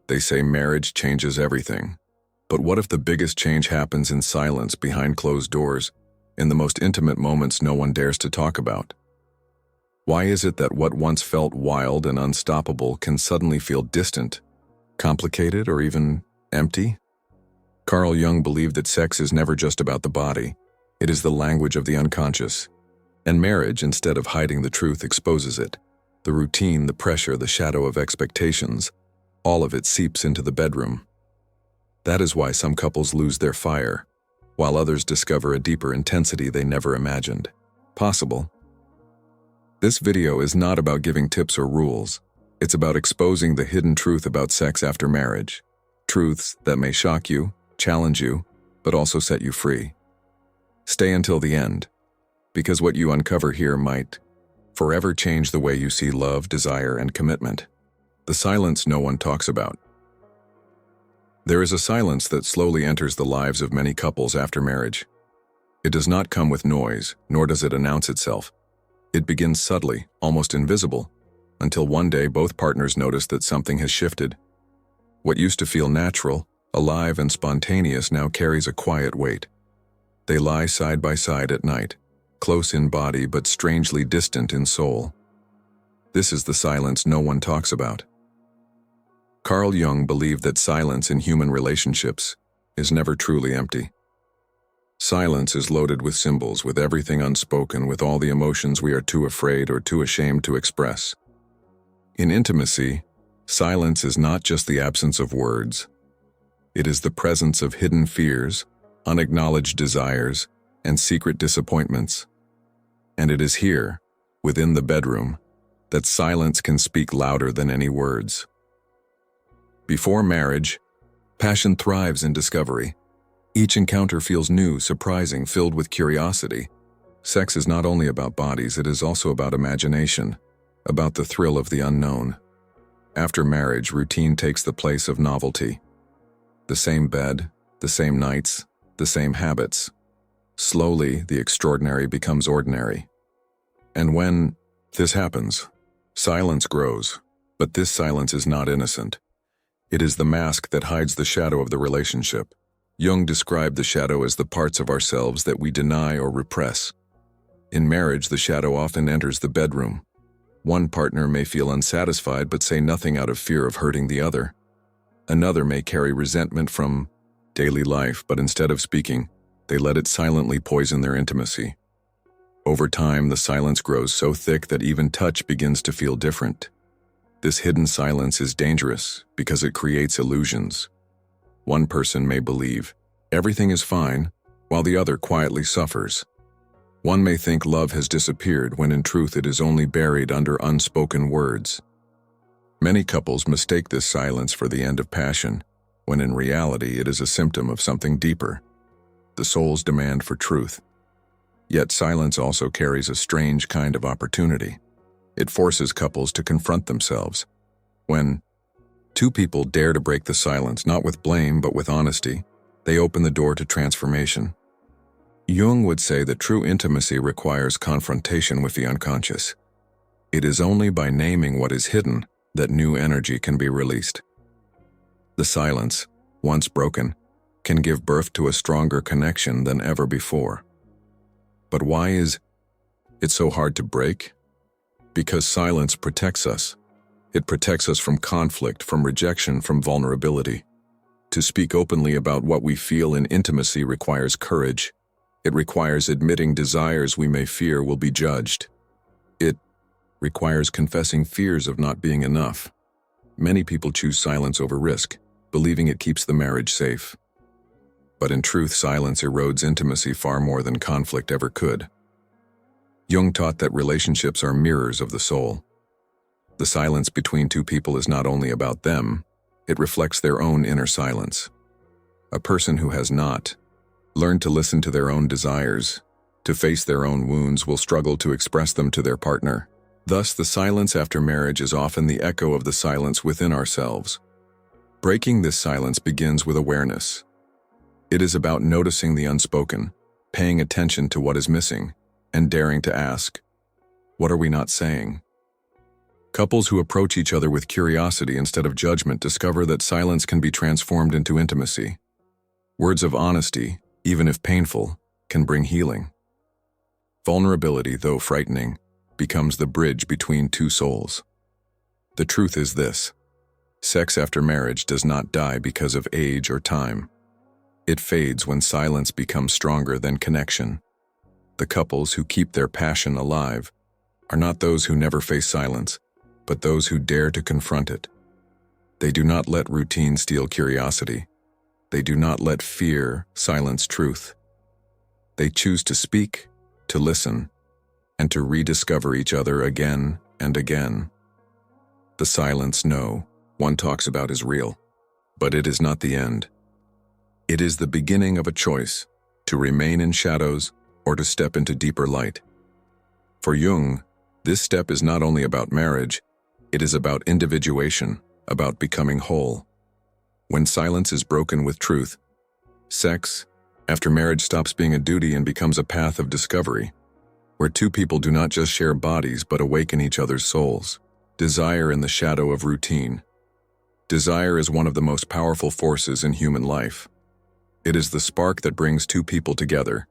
They say marriage changes everything. But what if the biggest change happens in silence, behind closed doors, in the most intimate moments no one dares to talk about? Why is it that what once felt wild and unstoppable can suddenly feel distant, complicated, or even empty? Carl Jung believed that sex is never just about the body. It is the language of the unconscious. And marriage, instead of hiding the truth, exposes it. The routine, the pressure, the shadow of expectations, all of it seeps into the bedroom. That is why some couples lose their fire, while others discover a deeper intensity they never imagined possible. This video is not about giving tips or rules. It's about exposing the hidden truth about sex after marriage. Truths that may shock you, challenge you, but also set you free. Stay until the end, because what you uncover here might forever change the way you see love, desire, and commitment. The silence no one talks about. There is a silence that slowly enters the lives of many couples after marriage. It does not come with noise, nor does it announce itself. It begins subtly, almost invisible, until one day both partners notice that something has shifted. What used to feel natural, alive, and spontaneous now carries a quiet weight. They lie side by side at night, close in body but strangely distant in soul. This is the silence no one talks about. Carl Jung believed that silence in human relationships is never truly empty. Silence is loaded with symbols, with everything unspoken, with all the emotions we are too afraid or too ashamed to express. In intimacy, silence is not just the absence of words. It is the presence of hidden fears, unacknowledged desires, and secret disappointments. And it is here, within the bedroom, that silence can speak louder than any words. Before marriage, passion thrives in discovery. Each encounter feels new, surprising, filled with curiosity. Sex is not only about bodies, it is also about imagination, about the thrill of the unknown. After marriage, routine takes the place of novelty. The same bed, the same nights, the same habits. Slowly, the extraordinary becomes ordinary. And when this happens, silence grows. But this silence is not innocent. It is the mask that hides the shadow of the relationship. Jung described the shadow as the parts of ourselves that we deny or repress. In marriage, the shadow often enters the bedroom. One partner may feel unsatisfied but say nothing out of fear of hurting the other. Another may carry resentment from daily life, but instead of speaking, they let it silently poison their intimacy. Over time, the silence grows so thick that even touch begins to feel different. This hidden silence is dangerous because it creates illusions. One person may believe everything is fine, while the other quietly suffers. One may think love has disappeared when in truth it is only buried under unspoken words. Many couples mistake this silence for the end of passion, when in reality it is a symptom of something deeper, the soul's demand for truth. Yet silence also carries a strange kind of opportunity. It forces couples to confront themselves. When two people dare to break the silence, not with blame but with honesty, they open the door to transformation. Jung would say that true intimacy requires confrontation with the unconscious. It is only by naming what is hidden that new energy can be released. The silence, once broken, can give birth to a stronger connection than ever before. But why is it so hard to break? Because silence protects us. It protects us from conflict, from rejection, from vulnerability. To speak openly about what we feel in intimacy requires courage. It requires admitting desires we may fear will be judged. It requires confessing fears of not being enough. Many people choose silence over risk, believing it keeps the marriage safe. But in truth, silence erodes intimacy far more than conflict ever could. Jung taught that relationships are mirrors of the soul. The silence between two people is not only about them, it reflects their own inner silence. A person who has not learned to listen to their own desires, to face their own wounds, will struggle to express them to their partner. Thus, the silence after marriage is often the echo of the silence within ourselves. Breaking this silence begins with awareness. It is about noticing the unspoken, paying attention to what is missing, and daring to ask, what are we not saying? Couples who approach each other with curiosity instead of judgment discover that silence can be transformed into intimacy. Words of honesty, even if painful, can bring healing. Vulnerability, though frightening, becomes the bridge between two souls. The truth is this: sex after marriage does not die because of age or time. It fades when silence becomes stronger than connection. The couples who keep their passion alive are not those who never face silence, but those who dare to confront it. They do not let routine steal curiosity. They do not let fear silence truth. They choose to speak, to listen, and to rediscover each other again and again. The silence, no, one talks about is real, but it is not the end. It is the beginning of a choice, to remain in shadows or to step into deeper light. For Jung, this step is not only about marriage, it is about individuation, about becoming whole. When silence is broken with truth, sex, after marriage, stops being a duty and becomes a path of discovery, where two people do not just share bodies but awaken each other's souls. Desire in the shadow of routine. Desire is one of the most powerful forces in human life. It is the spark that brings two people together,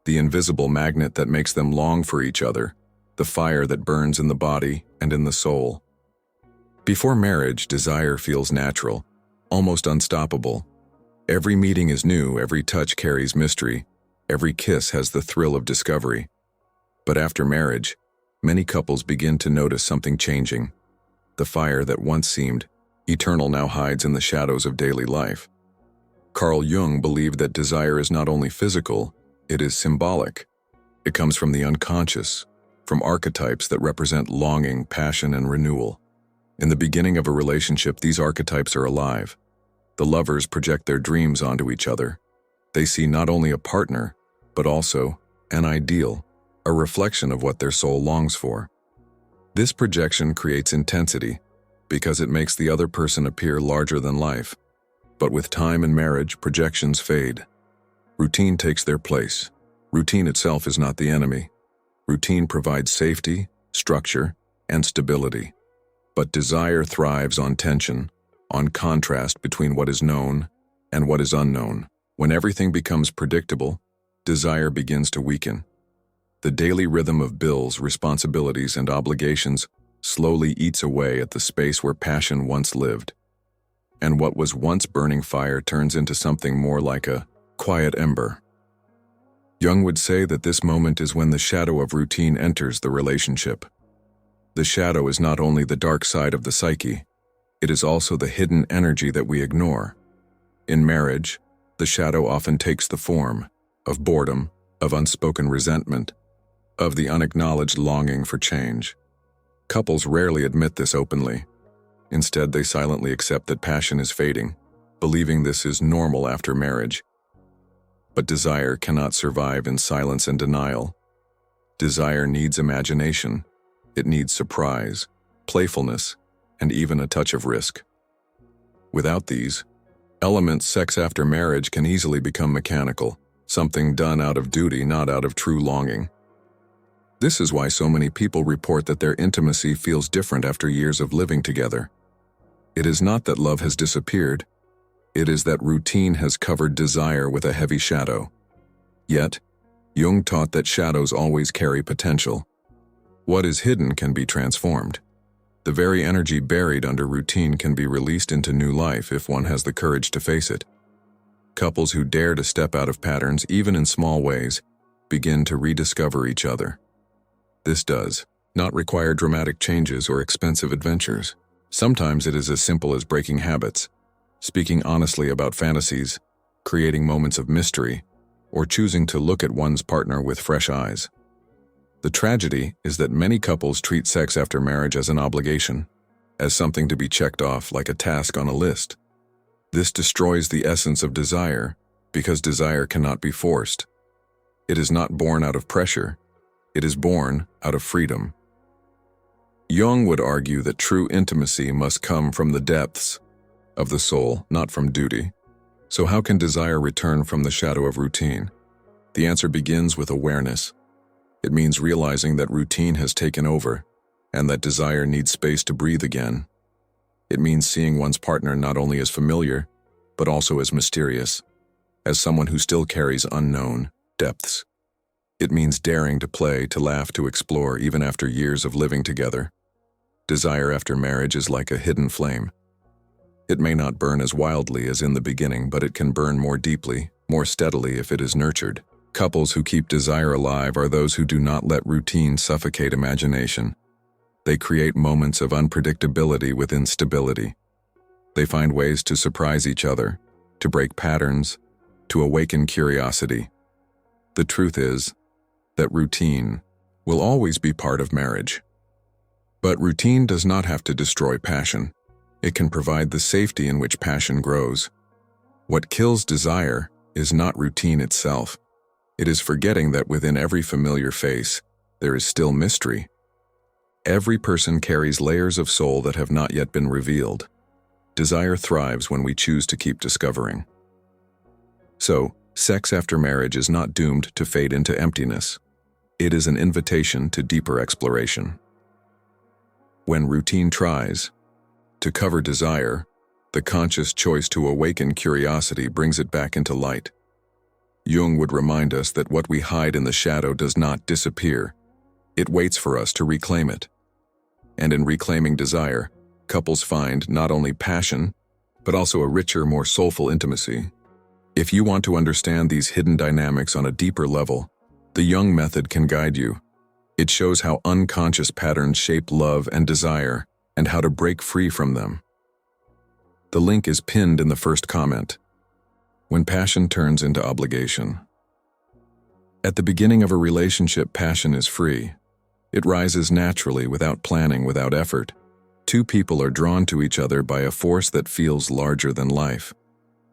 the invisible magnet that makes them long for each other, the fire that burns in the body and in the soul. Before marriage, desire feels natural, almost unstoppable. Every meeting is new, every touch carries mystery, every kiss has the thrill of discovery. But after marriage, many couples begin to notice something changing. The fire that once seemed eternal now hides in the shadows of daily life. Carl Jung believed that desire is not only physical, it is symbolic. It comes from the unconscious, from archetypes that represent longing, passion, and renewal. In the beginning of a relationship, these archetypes are alive. The lovers project their dreams onto each other. They see not only a partner, but also an ideal, a reflection of what their soul longs for. This projection creates intensity because it makes the other person appear larger than life. But with time and marriage, projections fade. Routine takes their place. Routine itself is not the enemy. Routine provides safety, structure, and stability. But desire thrives on tension, on contrast between what is known and what is unknown. When everything becomes predictable, desire begins to weaken. The daily rhythm of bills, responsibilities, and obligations slowly eats away at the space where passion once lived. And what was once burning fire turns into something more like a quiet ember. Jung would say that this moment is when the shadow of routine enters the relationship. The shadow is not only the dark side of the psyche, it is also the hidden energy that we ignore. In marriage, the shadow often takes the form of boredom, of unspoken resentment, of the unacknowledged longing for change. Couples rarely admit this openly. Instead, they silently accept that passion is fading, believing this is normal after marriage. But desire cannot survive in silence and denial. Desire needs imagination. It needs surprise, playfulness, and even a touch of risk. Without these elements, sex after marriage can easily become mechanical, something done out of duty, not out of true longing. This is why so many people report that their intimacy feels different after years of living together. It is not that love has disappeared. It is that routine has covered desire with a heavy shadow. Yet, Jung taught that shadows always carry potential. What is hidden can be transformed. The very energy buried under routine can be released into new life if one has the courage to face it. Couples who dare to step out of patterns, even in small ways, begin to rediscover each other. This does not require dramatic changes or expensive adventures. Sometimes it is as simple as breaking habits, speaking honestly about fantasies, creating moments of mystery, or choosing to look at one's partner with fresh eyes. The tragedy is that many couples treat sex after marriage as an obligation, as something to be checked off like a task on a list. This destroys the essence of desire, because desire cannot be forced. It is not born out of pressure. It is born out of freedom. Jung would argue that true intimacy must come from the depths of the soul, not from duty. So how can desire return from the shadow of routine? The answer begins with awareness. It means realizing that routine has taken over, and that desire needs space to breathe again. It means seeing one's partner not only as familiar, but also as mysterious, as someone who still carries unknown depths. It means daring to play, to laugh, to explore, even after years of living together. Desire after marriage is like a hidden flame. It may not burn as wildly as in the beginning, but it can burn more deeply, more steadily if it is nurtured. Couples who keep desire alive are those who do not let routine suffocate imagination. They create moments of unpredictability within stability. They find ways to surprise each other, to break patterns, to awaken curiosity. The truth is that routine will always be part of marriage. But routine does not have to destroy passion. It can provide the safety in which passion grows. What kills desire is not routine itself. It is forgetting that within every familiar face, there is still mystery. Every person carries layers of soul that have not yet been revealed. Desire thrives when we choose to keep discovering. So, sex after marriage is not doomed to fade into emptiness. It is an invitation to deeper exploration. When routine tries to cover desire, the conscious choice to awaken curiosity brings it back into light. Jung would remind us that what we hide in the shadow does not disappear. It waits for us to reclaim it. And in reclaiming desire, couples find not only passion, but also a richer, more soulful intimacy. If you want to understand these hidden dynamics on a deeper level, the Jung Method can guide you. It shows how unconscious patterns shape love and desire, and how to break free from them. The link is pinned in the first comment. When passion turns into obligation. At the beginning of a relationship, passion is free. It rises naturally, without planning, without effort. Two people are drawn to each other by a force that feels larger than life.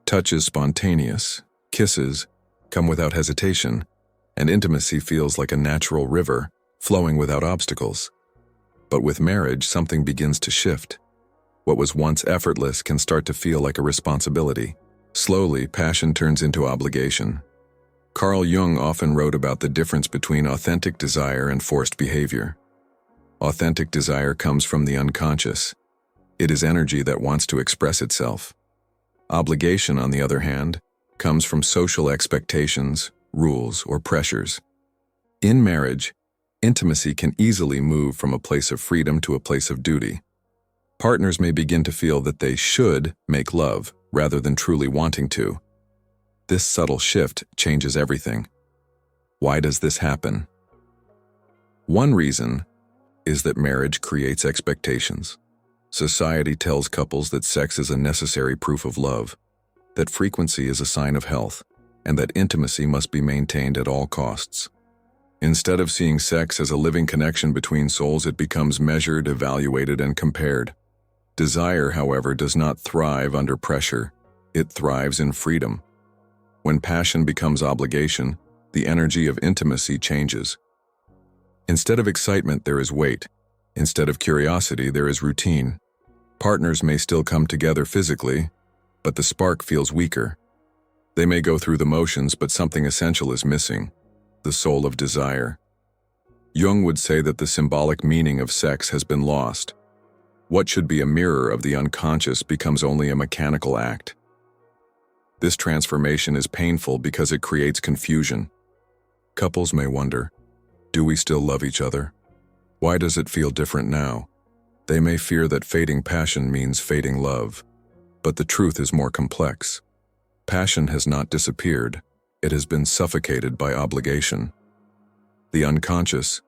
Touch is spontaneous, kisses come without hesitation, and intimacy feels like a natural river, flowing without obstacles. But with marriage, something begins to shift. What was once effortless can start to feel like a responsibility. Slowly, passion turns into obligation. Carl Jung often wrote about the difference between authentic desire and forced behavior. Authentic desire comes from the unconscious. It is energy that wants to express itself. Obligation, on the other hand, comes from social expectations, rules, or pressures. In marriage, intimacy can easily move from a place of freedom to a place of duty. Partners may begin to feel that they should make love, rather than truly wanting to. This subtle shift changes everything. Why does this happen? One reason is that marriage creates expectations. Society tells couples that sex is a necessary proof of love, that frequency is a sign of health, and that intimacy must be maintained at all costs. Instead of seeing sex as a living connection between souls, it becomes measured, evaluated, and compared. Desire, however, does not thrive under pressure. It thrives in freedom. When passion becomes obligation, the energy of intimacy changes. Instead of excitement, there is weight. Instead of curiosity, there is routine. Partners may still come together physically, but the spark feels weaker. They may go through the motions, but something essential is missing: the soul of desire. Jung would say that the symbolic meaning of sex has been lost. What should be a mirror of the unconscious becomes only a mechanical act. This transformation is painful because it creates confusion. Couples may wonder, do we still love each other? Why does it feel different now? They may fear that fading passion means fading love. But the truth is more complex. Passion has not disappeared. It has been suffocated by obligation. The unconscious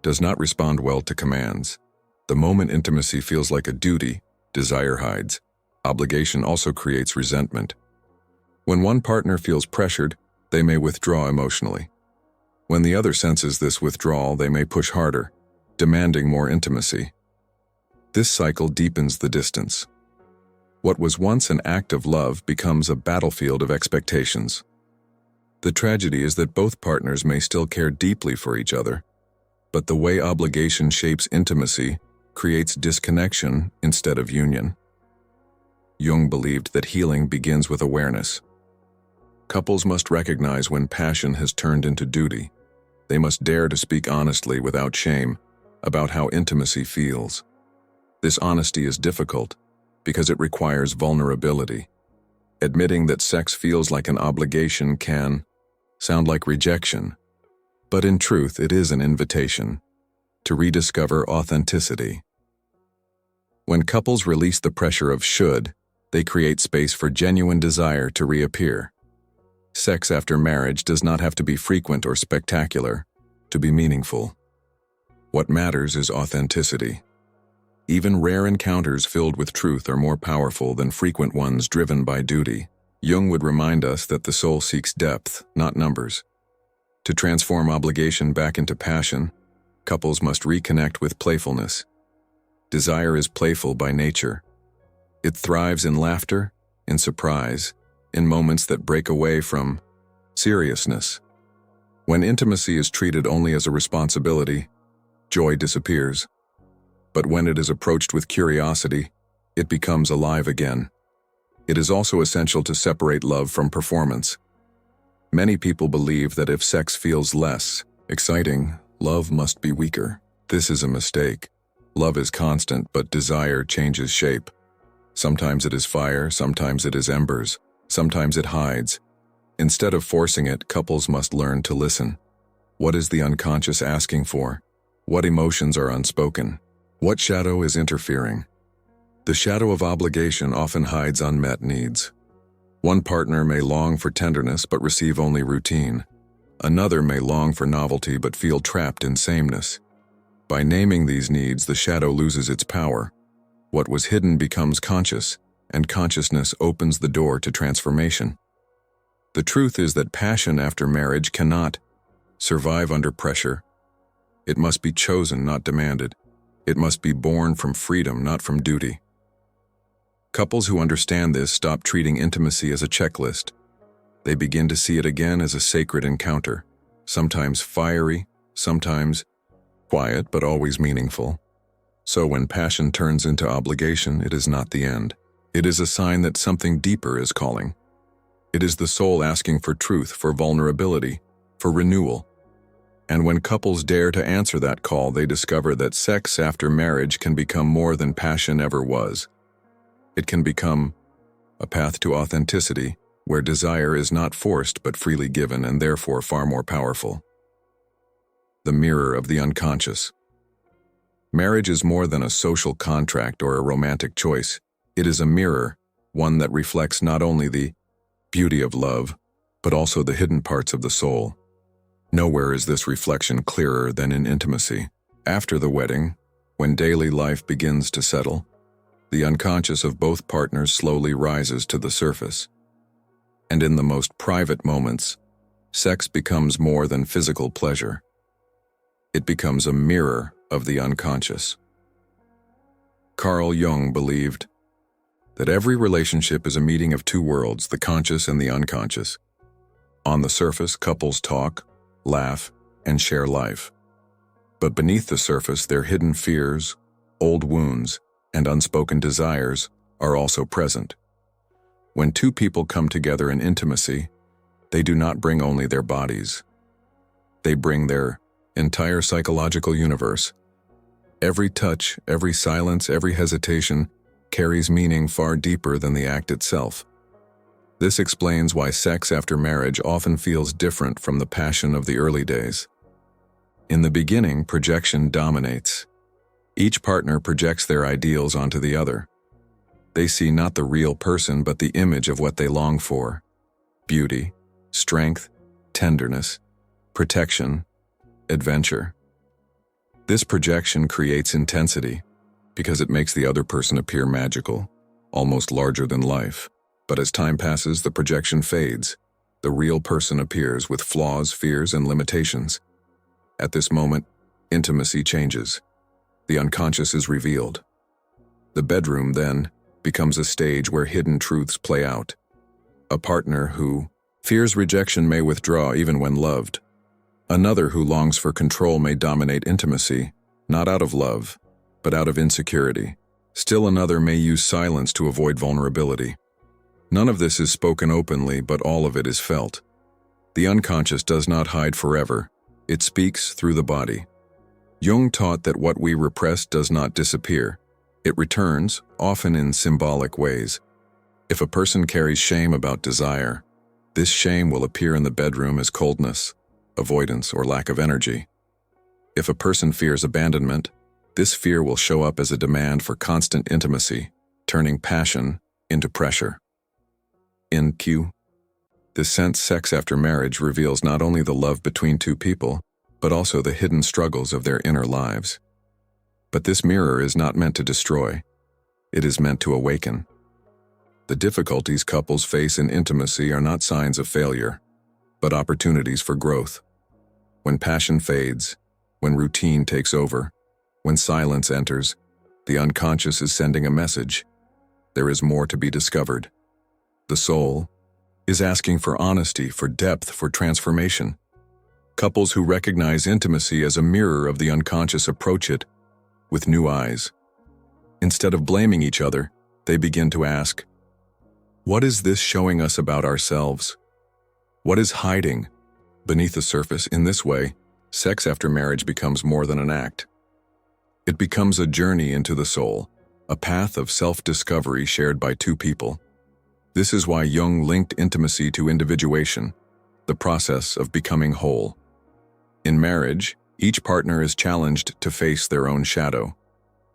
does not respond well to commands. The moment intimacy feels like a duty, desire hides. Obligation also creates resentment. When one partner feels pressured, they may withdraw emotionally. When the other senses this withdrawal, they may push harder, demanding more intimacy. This cycle deepens the distance. What was once an act of love becomes a battlefield of expectations. The tragedy is that both partners may still care deeply for each other, but the way obligation shapes intimacy creates disconnection instead of union. Jung believed that healing begins with awareness. Couples must recognize when passion has turned into duty. They must dare to speak honestly without shame, about how intimacy feels. This honesty is difficult because it requires vulnerability. Admitting that sex feels like an obligation can sound like rejection, but in truth, it is an invitation to rediscover authenticity. When couples release the pressure of should, they create space for genuine desire to reappear. Sex after marriage does not have to be frequent or spectacular to be meaningful. What matters is authenticity. Even rare encounters filled with truth are more powerful than frequent ones driven by duty. Jung would remind us that the soul seeks depth, not numbers. To transform obligation back into passion, couples must reconnect with playfulness. Desire is playful by nature. It thrives in laughter, in surprise, in moments that break away from seriousness. When intimacy is treated only as a responsibility, joy disappears. But when it is approached with curiosity, it becomes alive again. It is also essential to separate love from performance. Many people believe that if sex feels less exciting, love must be weaker. This is a mistake. Love is constant, but desire changes shape. Sometimes it is fire, sometimes it is embers, sometimes it hides. Instead of forcing it, couples must learn to listen. What is the unconscious asking for? What emotions are unspoken? What shadow is interfering? The shadow of obligation often hides unmet needs. One partner may long for tenderness but receive only routine. Another may long for novelty but feel trapped in sameness. By naming these needs, the shadow loses its power. What was hidden becomes conscious, and consciousness opens the door to transformation. The truth is that passion after marriage cannot survive under pressure. It must be chosen, not demanded. It must be born from freedom, not from duty. Couples who understand this stop treating intimacy as a checklist. They begin to see it again as a sacred encounter, sometimes fiery, sometimes quiet, but always meaningful. So when passion turns into obligation, it is not the end. It is a sign that something deeper is calling. It is the soul asking for truth, for vulnerability, for renewal. And when couples dare to answer that call, they discover that sex after marriage can become more than passion ever was. It can become a path to authenticity, where desire is not forced but freely given and therefore far more powerful. The mirror of the unconscious. Marriage is more than a social contract or a romantic choice. It is a mirror, one that reflects not only the beauty of love, but also the hidden parts of the soul. Nowhere is this reflection clearer than in intimacy. After the wedding, when daily life begins to settle, the unconscious of both partners slowly rises to the surface. And in the most private moments, sex becomes more than physical pleasure. It becomes a mirror of the unconscious. Carl Jung believed that every relationship is a meeting of two worlds, the conscious and the unconscious. On the surface, couples talk, laugh, and share life. But beneath the surface, their hidden fears, old wounds, and unspoken desires are also present. When two people come together in intimacy, they do not bring only their bodies. They bring their entire psychological universe. Every touch, every silence, every hesitation carries meaning far deeper than the act itself. This explains why sex after marriage often feels different from the passion of the early days. In the beginning, projection dominates. Each partner projects their ideals onto the other. They see not the real person but the image of what they long for: beauty, strength, tenderness, protection, adventure. This projection creates intensity because it makes the other person appear magical, almost larger than life. But as time passes, the projection fades. The real person appears with flaws, fears, and limitations. At this moment, intimacy changes. The unconscious is revealed. The bedroom, then, becomes a stage where hidden truths play out. A partner who fears rejection may withdraw even when loved. Another who longs for control may dominate intimacy, not out of love, but out of insecurity. Still another may use silence to avoid vulnerability. None of this is spoken openly, but all of it is felt. The unconscious does not hide forever. It speaks through the body. Jung taught that what we repress does not disappear. It returns, often in symbolic ways. If a person carries shame about desire, this shame will appear in the bedroom as coldness, avoidance, or lack of energy. If a person fears abandonment, this fear will show up as a demand for constant intimacy, turning passion into pressure. In Q, this sense sex after marriage reveals not only the love between two people, but also the hidden struggles of their inner lives. But this mirror is not meant to destroy. It is meant to awaken. The difficulties couples face in intimacy are not signs of failure, but opportunities for growth. When passion fades, when routine takes over, when silence enters, the unconscious is sending a message. There is more to be discovered. The soul is asking for honesty, for depth, for transformation. Couples who recognize intimacy as a mirror of the unconscious approach it with new eyes. Instead of blaming each other, they begin to ask, what is this showing us about ourselves? What is hiding beneath the surface? In this way, sex after marriage becomes more than an act. It becomes a journey into the soul, a path of self-discovery shared by two people. This is why Jung linked intimacy to individuation, the process of becoming whole. In marriage, each partner is challenged to face their own shadow.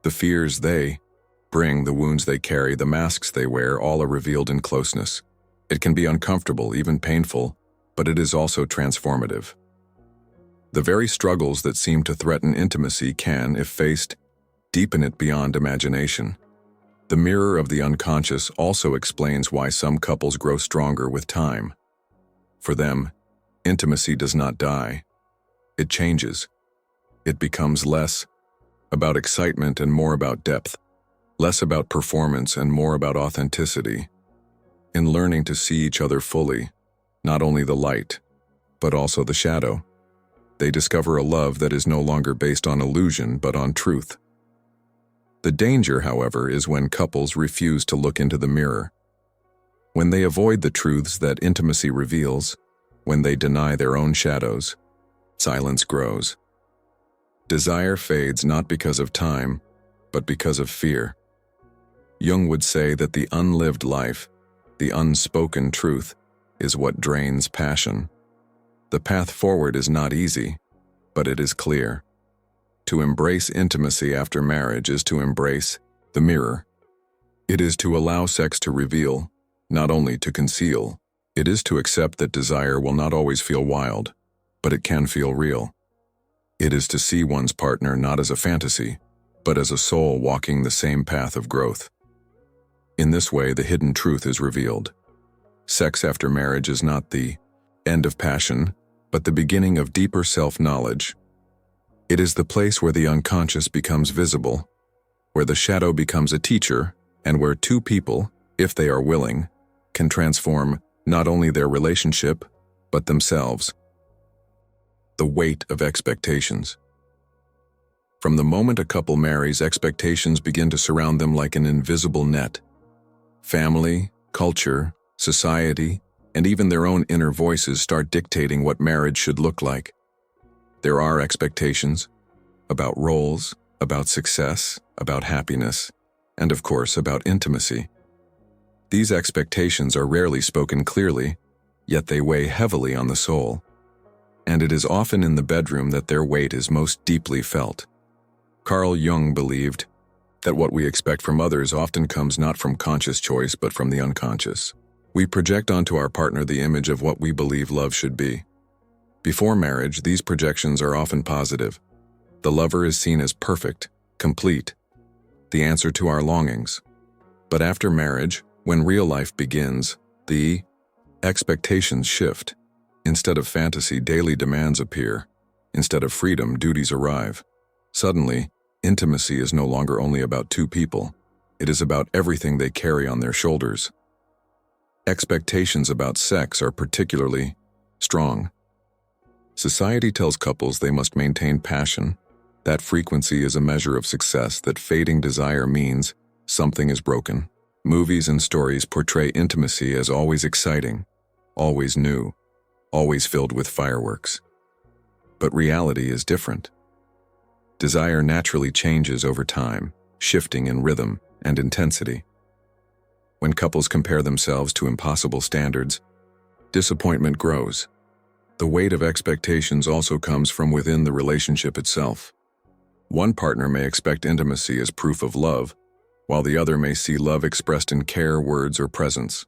The fears they bring, the wounds they carry, the masks they wear, all are revealed in closeness. It can be uncomfortable, even painful, but it is also transformative. The very struggles that seem to threaten intimacy can, if faced, deepen it beyond imagination. The mirror of the unconscious also explains why some couples grow stronger with time. For them, intimacy does not die. It changes. It becomes less about excitement and more about depth, less about performance and more about authenticity. In learning to see each other fully, not only the light, but also the shadow, they discover a love that is no longer based on illusion but on truth. The danger, however, is when couples refuse to look into the mirror. When they avoid the truths that intimacy reveals, when they deny their own shadows, silence grows. Desire fades not because of time, but because of fear. Jung would say that the unlived life, the unspoken truth, is what drains passion. The path forward is not easy, but it is clear. To embrace intimacy after marriage is to embrace the mirror. It is to allow sex to reveal, not only to conceal. It is to accept that desire will not always feel wild, but it can feel real. It is to see one's partner not as a fantasy, but as a soul walking the same path of growth. In this way, the hidden truth is revealed. Sex after marriage is not the end of passion, but the beginning of deeper self-knowledge. It is the place where the unconscious becomes visible, where the shadow becomes a teacher, and where two people, if they are willing, can transform not only their relationship, but themselves. The weight of expectations. From the moment a couple marries, expectations begin to surround them like an invisible net. Family, culture, society, and even their own inner voices start dictating what marriage should look like. There are expectations about roles, about success, about happiness, and of course about intimacy. These expectations are rarely spoken clearly, yet they weigh heavily on the soul. And it is often in the bedroom that their weight is most deeply felt. Carl Jung believed that what we expect from others often comes not from conscious choice but from the unconscious. We project onto our partner the image of what we believe love should be. Before marriage, these projections are often positive. The lover is seen as perfect, complete, the answer to our longings. But after marriage, when real life begins, the expectations shift. Instead of fantasy, daily demands appear. Instead of freedom, duties arrive. Suddenly, intimacy is no longer only about two people. It is about everything they carry on their shoulders. Expectations about sex are particularly strong. Society tells couples they must maintain passion. That frequency is a measure of success, that fading desire means something is broken. Movies and stories portray intimacy as always exciting, always new, always filled with fireworks. But reality is different. Desire naturally changes over time, shifting in rhythm and intensity. When couples compare themselves to impossible standards, disappointment grows. The weight of expectations also comes from within the relationship itself. One partner may expect intimacy as proof of love, while the other may see love expressed in care, words, or presence.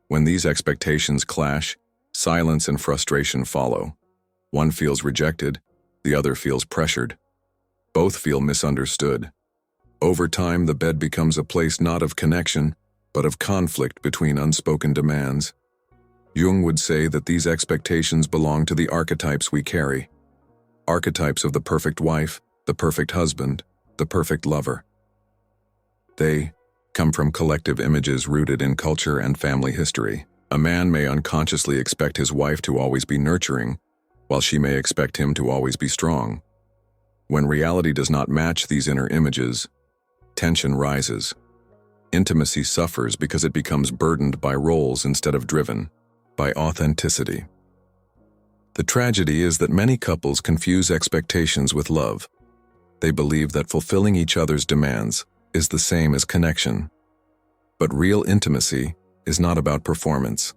When these expectations clash, silence and frustration follow. One feels rejected, the other feels pressured. Both feel misunderstood. Over time, the bed becomes a place not of connection, but of conflict between unspoken demands. Jung would say that these expectations belong to the archetypes we carry. Archetypes of the perfect wife, the perfect husband, the perfect lover. They come from collective images rooted in culture and family history. A man may unconsciously expect his wife to always be nurturing, while she may expect him to always be strong. When reality does not match these inner images, tension rises. Intimacy suffers because it becomes burdened by roles instead of driven by authenticity. The tragedy is that many couples confuse expectations with love. They believe that fulfilling each other's demands is the same as connection. But real intimacy is not about performance.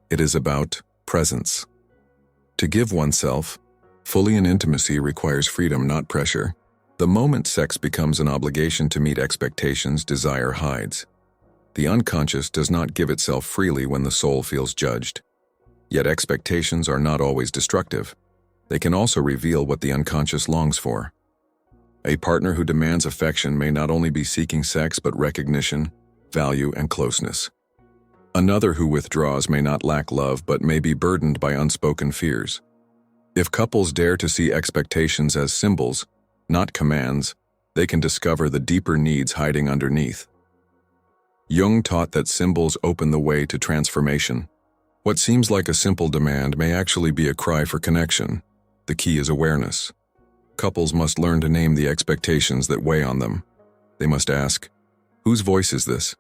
It is about presence. To give oneself fully in intimacy requires freedom, not pressure. The moment sex becomes an obligation to meet expectations, desire hides. The unconscious does not give itself freely when the soul feels judged. Yet expectations are not always destructive. They can also reveal what the unconscious longs for. A partner who demands affection may not only be seeking sex but recognition, value, and closeness. Another who withdraws may not lack love but may be burdened by unspoken fears. If couples dare to see expectations as symbols, not commands, they can discover the deeper needs hiding underneath. Jung taught that symbols open the way to transformation. What seems like a simple demand may actually be a cry for connection. The key is awareness. Couples must learn to name the expectations that weigh on them. They must ask, whose voice is this?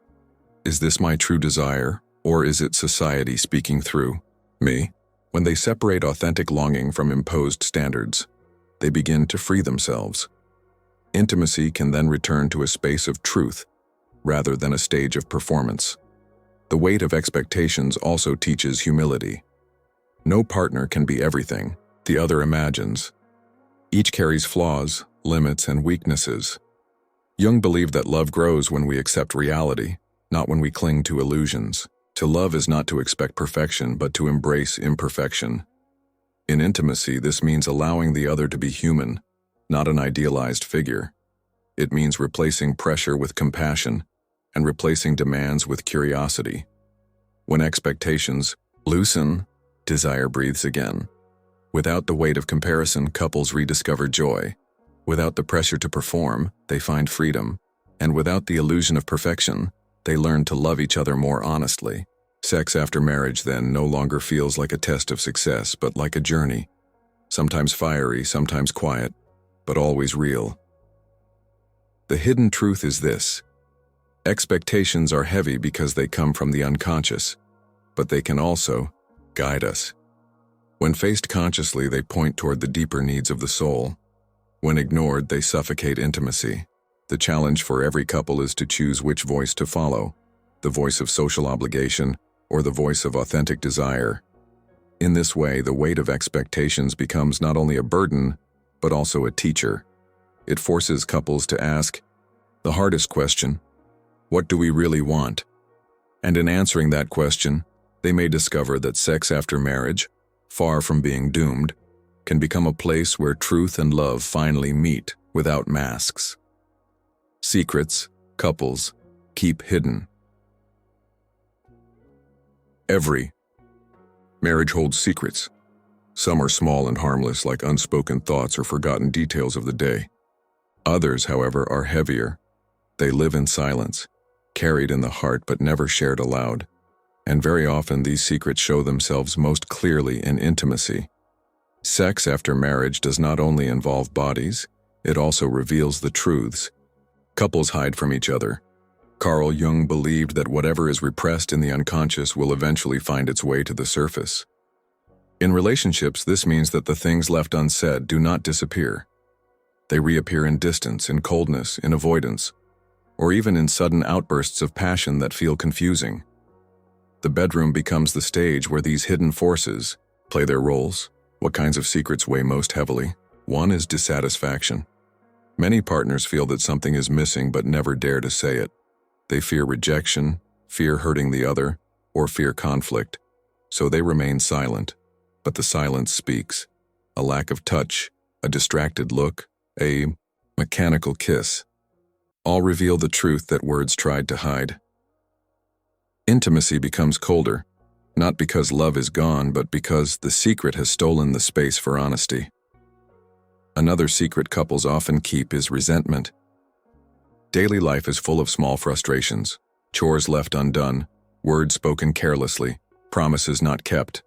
Is this my true desire, or is it society speaking through me? When they separate authentic longing from imposed standards, they begin to free themselves. Intimacy can then return to a space of truth, rather than a stage of performance. The weight of expectations also teaches humility. No partner can be everything the other imagines. Each carries flaws, limits, and weaknesses. Jung believed that love grows when we accept reality, not when we cling to illusions. To love is not to expect perfection, but to embrace imperfection. In intimacy, this means allowing the other to be human, not an idealized figure. It means replacing pressure with compassion and replacing demands with curiosity. When expectations loosen, desire breathes again. Without the weight of comparison, couples rediscover joy. Without the pressure to perform, they find freedom. And without the illusion of perfection, they learn to love each other more honestly. Sex after marriage then no longer feels like a test of success, but like a journey. Sometimes fiery, sometimes quiet, but always real. The hidden truth is this: expectations are heavy because they come from the unconscious, but they can also guide us. When faced consciously, they point toward the deeper needs of the soul. When ignored, they suffocate intimacy. The challenge for every couple is to choose which voice to follow, the voice of social obligation or the voice of authentic desire. In this way, the weight of expectations becomes not only a burden, but also a teacher. It forces couples to ask the hardest question: what do we really want? And in answering that question, they may discover that sex after marriage, far from being doomed, can become a place where truth and love finally meet without masks. Secrets couples keep hidden. Every marriage holds secrets. Some are small and harmless, like unspoken thoughts or forgotten details of the day. Others, however, are heavier. They live in silence, carried in the heart but never shared aloud. And very often these secrets show themselves most clearly in intimacy. Sex after marriage does not only involve bodies, it also reveals the truths. Couples hide from each other. Carl Jung believed that whatever is repressed in the unconscious will eventually find its way to the surface. In relationships, this means that the things left unsaid do not disappear. They reappear in distance, in coldness, in avoidance, or even in sudden outbursts of passion that feel confusing. The bedroom becomes the stage where these hidden forces play their roles. What kinds of secrets weigh most heavily? One is dissatisfaction. Many partners feel that something is missing but never dare to say it. They fear rejection, fear hurting the other, or fear conflict, so they remain silent. But the silence speaks. A lack of touch, a distracted look, a mechanical kiss, all reveal the truth that words tried to hide. Intimacy becomes colder, not because love is gone, but because the secret has stolen the space for honesty. Another secret couples often keep is resentment. Daily life is full of small frustrations, chores left undone, words spoken carelessly, promises not kept.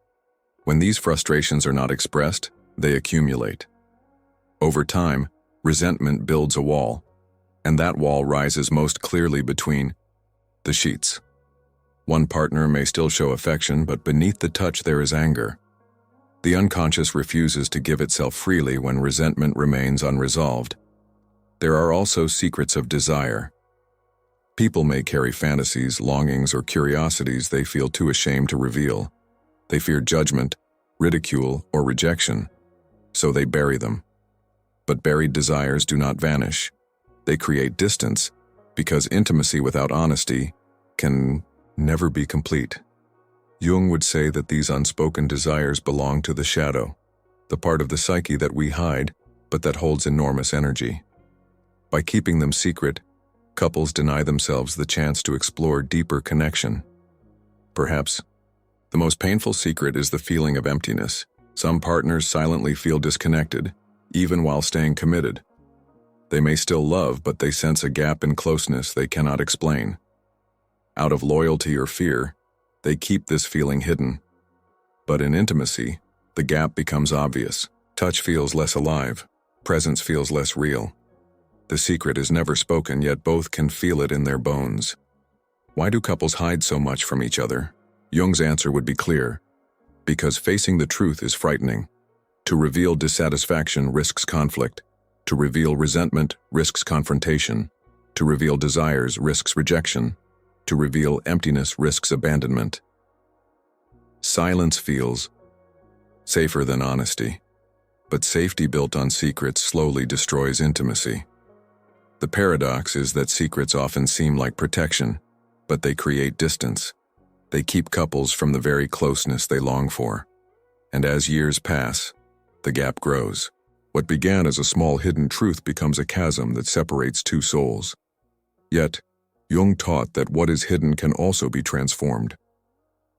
When these frustrations are not expressed, they accumulate. Over time, resentment builds a wall, and that wall rises most clearly between the sheets. One partner may still show affection, but beneath the touch there is anger. The unconscious refuses to give itself freely when resentment remains unresolved. There are also secrets of desire. People may carry fantasies, longings, or curiosities they feel too ashamed to reveal. They fear judgment, ridicule, or rejection, so they bury them. But buried desires do not vanish. They create distance, because intimacy without honesty can never be complete. Jung would say that these unspoken desires belong to the shadow, the part of the psyche that we hide, but that holds enormous energy. By keeping them secret, couples deny themselves the chance to explore deeper connection. Perhaps the most painful secret is the feeling of emptiness. Some partners silently feel disconnected, even while staying committed. They may still love, but they sense a gap in closeness they cannot explain. Out of loyalty or fear, they keep this feeling hidden. But in intimacy, the gap becomes obvious. Touch feels less alive. Presence feels less real. The secret is never spoken, yet both can feel it in their bones. Why do couples hide so much from each other? Jung's answer would be clear. Because facing the truth is frightening. To reveal dissatisfaction risks conflict. To reveal resentment risks confrontation. To reveal desires risks rejection. To reveal emptiness risks abandonment. Silence feels safer than honesty, but safety built on secrets slowly destroys intimacy. The paradox is that secrets often seem like protection, but they create distance. They keep couples from the very closeness they long for. And as years pass, the gap grows. What began as a small hidden truth becomes a chasm that separates two souls. Yet, Jung taught that what is hidden can also be transformed.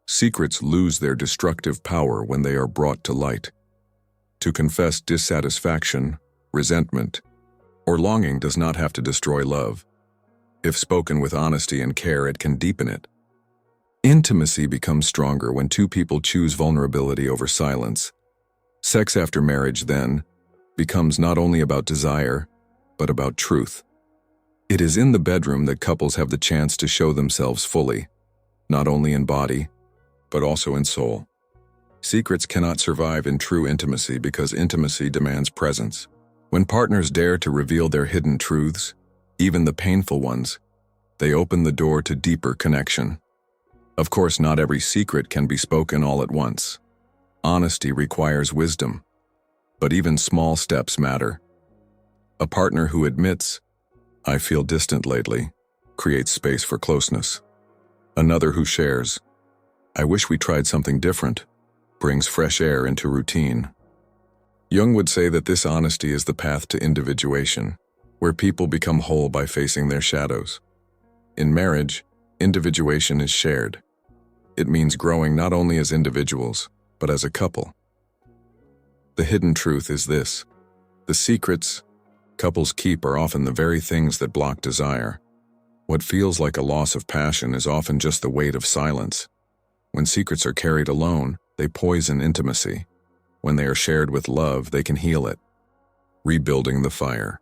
Secrets lose their destructive power when they are brought to light. To confess dissatisfaction, resentment, or longing does not have to destroy love. If spoken with honesty and care, it can deepen it. Intimacy becomes stronger when two people choose vulnerability over silence. Sex after marriage, then, becomes not only about desire, but about truth. It is in the bedroom that couples have the chance to show themselves fully, not only in body, but also in soul. Secrets cannot survive in true intimacy because intimacy demands presence. When partners dare to reveal their hidden truths, even the painful ones, they open the door to deeper connection. Of course, not every secret can be spoken all at once. Honesty requires wisdom, but even small steps matter. A partner who admits, "I feel distant lately," creates space for closeness. Another who shares, "I wish we tried something different," brings fresh air into routine. Jung would say that this honesty is the path to individuation, where people become whole by facing their shadows. In marriage, individuation is shared. It means growing not only as individuals, but as a couple. The hidden truth is this: the secrets couples keep are often the very things that block desire. What feels like a loss of passion is often just the weight of silence. When secrets are carried alone, they poison intimacy. When they are shared with love, they can heal it, rebuilding the fire.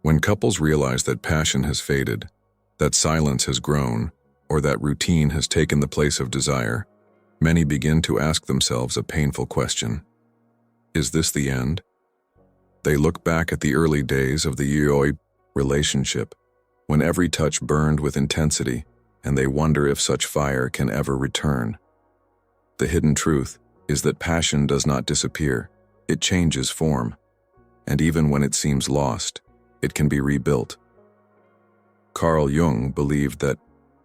When couples realize that passion has faded, that silence has grown, or that routine has taken the place of desire, many begin to ask themselves a painful question. Is this the end? They look back at the early days of the Yoi relationship, when every touch burned with intensity, and they wonder if such fire can ever return. The hidden truth is that passion does not disappear, it changes form, and even when it seems lost, it can be rebuilt. Carl Jung believed that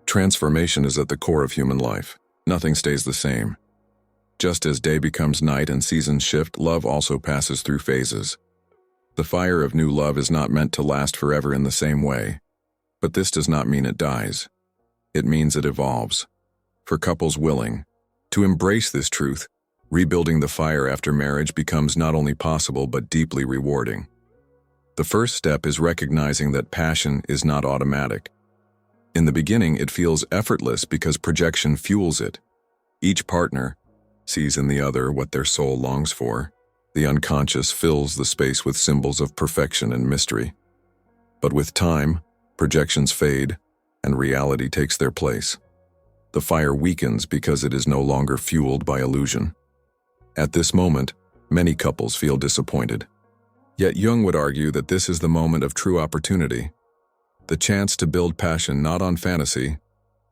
transformation is at the core of human life. Nothing stays the same. Just as day becomes night and seasons shift, love also passes through phases. The fire of new love is not meant to last forever in the same way, but this does not mean it dies. It means it evolves. For couples willing to embrace this truth, rebuilding the fire after marriage becomes not only possible but deeply rewarding. The first step is recognizing that passion is not automatic. In the beginning, it feels effortless because projection fuels it. Each partner sees in the other what their soul longs for. The unconscious fills the space with symbols of perfection and mystery. But with time, projections fade, and reality takes their place. The fire weakens because it is no longer fueled by illusion. At this moment, many couples feel disappointed. Yet Jung would argue that this is the moment of true opportunity, the chance to build passion not on fantasy,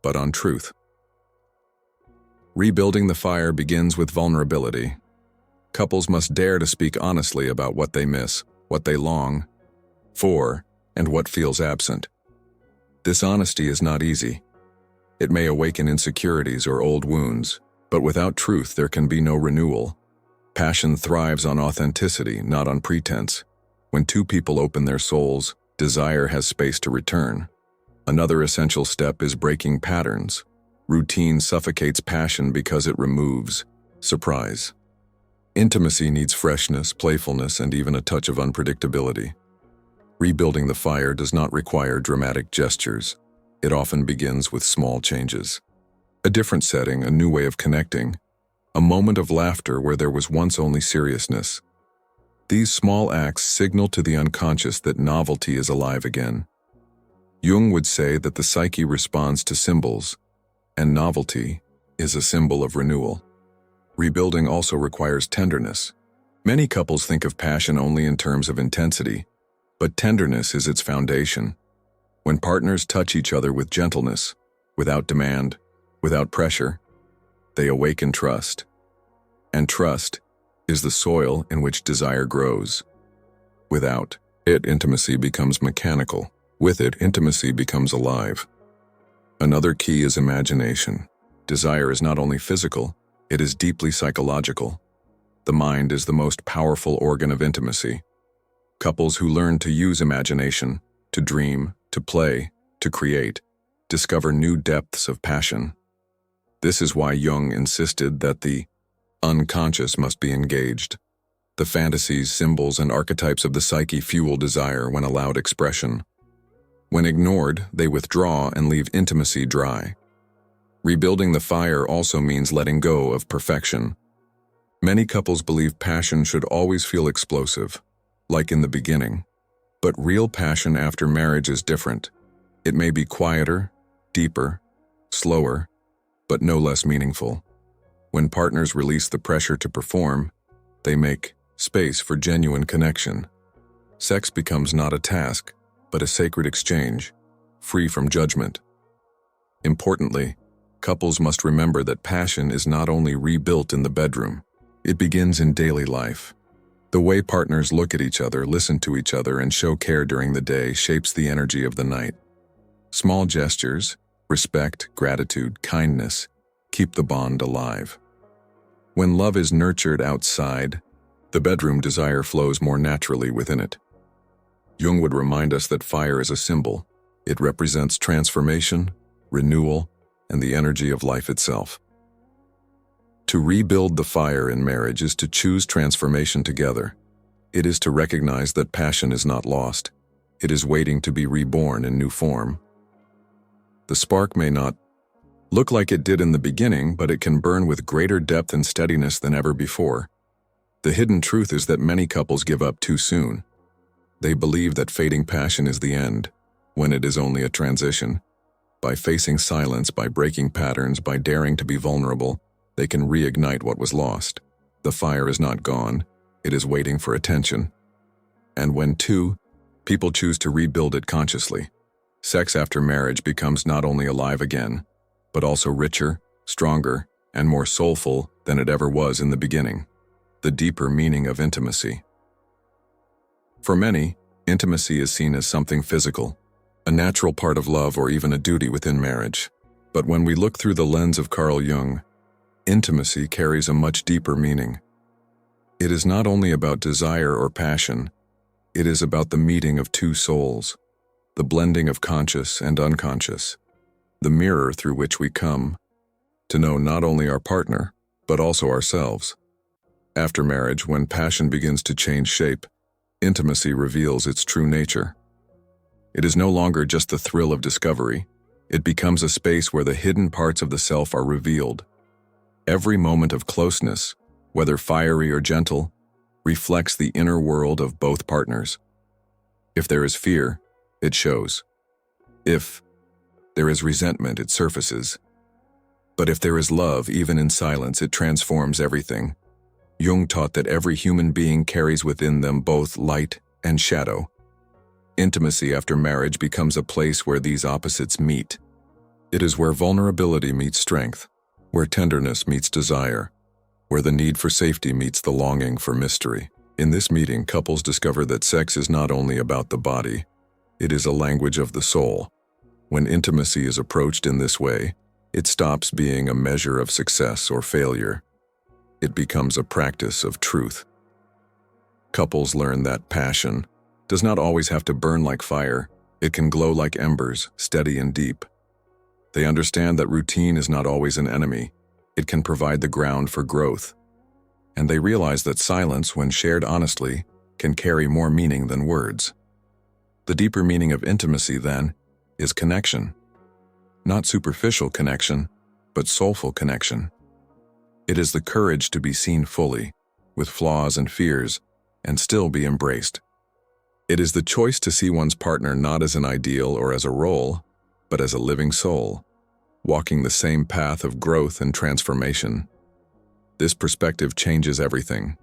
but on truth. Rebuilding the fire begins with vulnerability. Couples must dare to speak honestly about what they miss, what they long for, and what feels absent. This honesty is not easy. It may awaken insecurities or old wounds, but without truth there can be no renewal. Passion thrives on authenticity, not on pretense. When two people open their souls, desire has space to return. Another essential step is breaking patterns. Routine suffocates passion because it removes surprise. Intimacy needs freshness, playfulness, and even a touch of unpredictability. Rebuilding the fire does not require dramatic gestures. It often begins with small changes. A different setting, a new way of connecting, a moment of laughter where there was once only seriousness. These small acts signal to the unconscious that novelty is alive again. Jung would say that the psyche responds to symbols, and novelty is a symbol of renewal. Rebuilding also requires tenderness. Many couples think of passion only in terms of intensity, but tenderness is its foundation. When partners touch each other with gentleness, without demand, without pressure, they awaken trust. And trust is the soil in which desire grows. Without it, intimacy becomes mechanical. With it, intimacy becomes alive. Another key is imagination. Desire is not only physical, it is deeply psychological. The mind is the most powerful organ of intimacy. Couples who learn to use imagination, to dream, to play, to create, discover new depths of passion. This is why Jung insisted that the unconscious must be engaged. The fantasies, symbols, and archetypes of the psyche fuel desire when allowed expression. When ignored, they withdraw and leave intimacy dry. Rebuilding the fire also means letting go of perfection. Many couples believe passion should always feel explosive, like in the beginning. But real passion after marriage is different. It may be quieter, deeper, slower, but no less meaningful. When partners release the pressure to perform, they make space for genuine connection. Sex becomes not a task, but a sacred exchange, free from judgment. Importantly, couples must remember that passion is not only rebuilt in the bedroom, it begins in daily life. The way partners look at each other, listen to each other, and show care during the day shapes the energy of the night. Small gestures, respect, gratitude, kindness, keep the bond alive. When love is nurtured outside, the bedroom desire flows more naturally within it. Jung would remind us that fire is a symbol. It represents transformation, renewal, and the energy of life itself. To rebuild the fire in marriage is to choose transformation together. It is to recognize that passion is not lost. It is waiting to be reborn in new form. The spark may not look like it did in the beginning, but it can burn with greater depth and steadiness than ever before. The hidden truth is that many couples give up too soon. They believe that fading passion is the end, when it is only a transition. By facing silence, by breaking patterns, by daring to be vulnerable, they can reignite what was lost. The fire is not gone, it is waiting for attention. And when two people choose to rebuild it consciously, sex after marriage becomes not only alive again, but also richer, stronger, and more soulful than it ever was in the beginning. The deeper meaning of intimacy. For many, intimacy is seen as something physical, a natural part of love or even a duty within marriage. But when we look through the lens of Carl Jung, intimacy carries a much deeper meaning. It is not only about desire or passion, it is about the meeting of two souls, the blending of conscious and unconscious, the mirror through which we come to know not only our partner, but also ourselves. After marriage, when passion begins to change shape, intimacy reveals its true nature. It is no longer just the thrill of discovery. It becomes a space where the hidden parts of the self are revealed. Every moment of closeness, whether fiery or gentle, reflects the inner world of both partners. If there is fear, it shows. If there is resentment, it surfaces. But if there is love, even in silence, it transforms everything. Jung taught that every human being carries within them both light and shadow. Intimacy after marriage becomes a place where these opposites meet. It is where vulnerability meets strength, where tenderness meets desire, where the need for safety meets the longing for mystery. In this meeting, couples discover that sex is not only about the body, it is a language of the soul. When intimacy is approached in this way, it stops being a measure of success or failure. It becomes a practice of truth. Couples learn that passion does not always have to burn like fire. It can glow like embers, steady and deep. They understand that routine is not always an enemy. It can provide the ground for growth. And they realize that silence, when shared honestly, can carry more meaning than words. The deeper meaning of intimacy, then, is connection. Not superficial connection, but soulful connection. It is the courage to be seen fully, with flaws and fears, and still be embraced. It is the choice to see one's partner not as an ideal or as a role, but as a living soul, walking the same path of growth and transformation. This perspective changes everything.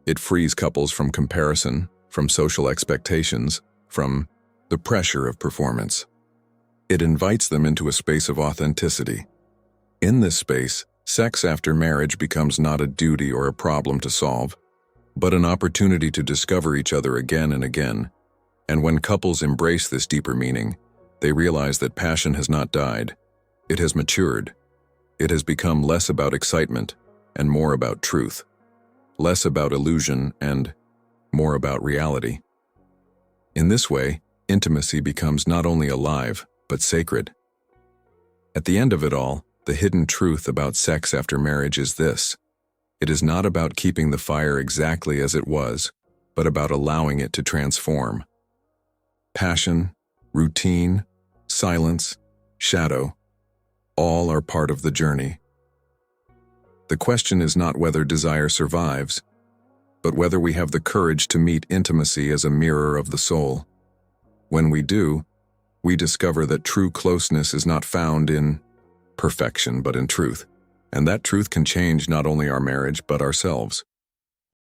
It frees couples from comparison, from social expectations, from the pressure of performance. It invites them into a space of authenticity. In this space, sex after marriage becomes not a duty or a problem to solve, but an opportunity to discover each other again and again. And when couples embrace this deeper meaning, they realize that passion has not died. It has matured. It has become less about excitement and more about truth, less about illusion and more about reality. In this way, intimacy becomes not only alive, but sacred. At the end of it all, the hidden truth about sex after marriage is this: it is not about keeping the fire exactly as it was, but about allowing it to transform. Passion, routine, silence, shadow, all are part of the journey. The question is not whether desire survives, but whether we have the courage to meet intimacy as a mirror of the soul. When we do, we discover that true closeness is not found in perfection, but in truth. And that truth can change not only our marriage, but ourselves.